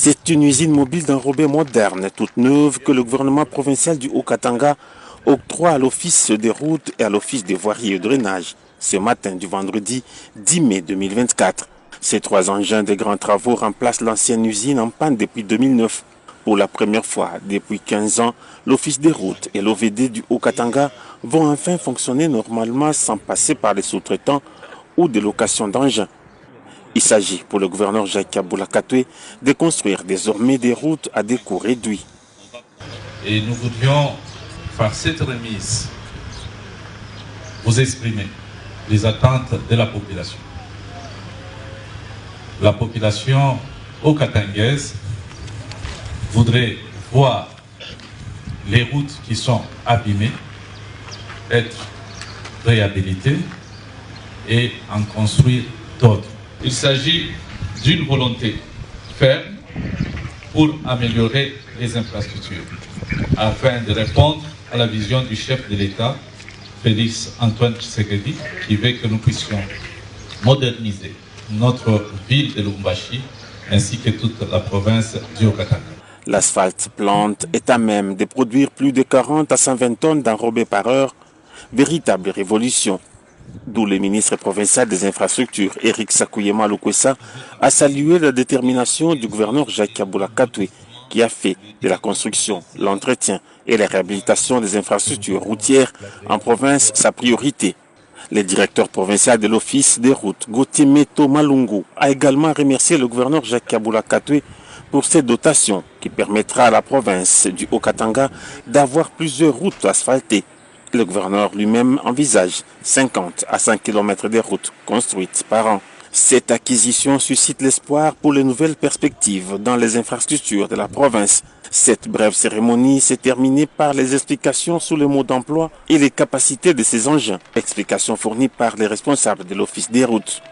C'est une usine mobile d'enrobés moderne, toute neuve, que le gouvernement provincial du Haut-Katanga octroie à l'Office des routes et à l'Office des voiries et drainage ce matin du vendredi 10 mai 2024. Ces trois engins de grands travaux remplacent l'ancienne usine en panne depuis 2009. Pour la première fois depuis 15 ans, l'Office des routes et l'OVD du Haut-Katanga vont enfin fonctionner normalement sans passer par les sous-traitants ou des locations d'engins. Il s'agit pour le gouverneur Jacques Aboula Katoué de construire désormais des routes à des coûts réduits. Et nous voudrions, par cette remise, vous exprimer les attentes de la population. La population haut-katangaise voudrait voir les routes qui sont abîmées être réhabilitées et en construire d'autres. Il s'agit d'une volonté ferme pour améliorer les infrastructures afin de répondre à la vision du chef de l'État, Félix Antoine Tshisekedi, qui veut que nous puissions moderniser notre ville de Lubumbashi ainsi que toute la province du Haut-Katanga. L'asphalte plante est à même de produire plus de 40 à 120 tonnes d'enrobés par heure, véritable révolution. D'où le ministre provincial des infrastructures, Éric Sakouyema Lokwessa, a salué la détermination du gouverneur Jacques Aboula Katoué, qui a fait de la construction, l'entretien et la réhabilitation des infrastructures routières en province sa priorité. Le directeur provincial de l'Office des routes, Gauthier Meto Malungu, a également remercié le gouverneur Jacques Aboula Katoué pour cette dotation qui permettra à la province du Haut-Katanga d'avoir plusieurs routes asphaltées. Le gouverneur lui-même envisage 50 à 100 km de routes construites par an. Cette acquisition suscite l'espoir pour les nouvelles perspectives dans les infrastructures de la province. Cette brève cérémonie s'est terminée par les explications sur le mode d'emploi et les capacités de ces engins. Explications fournies par les responsables de l'Office des routes.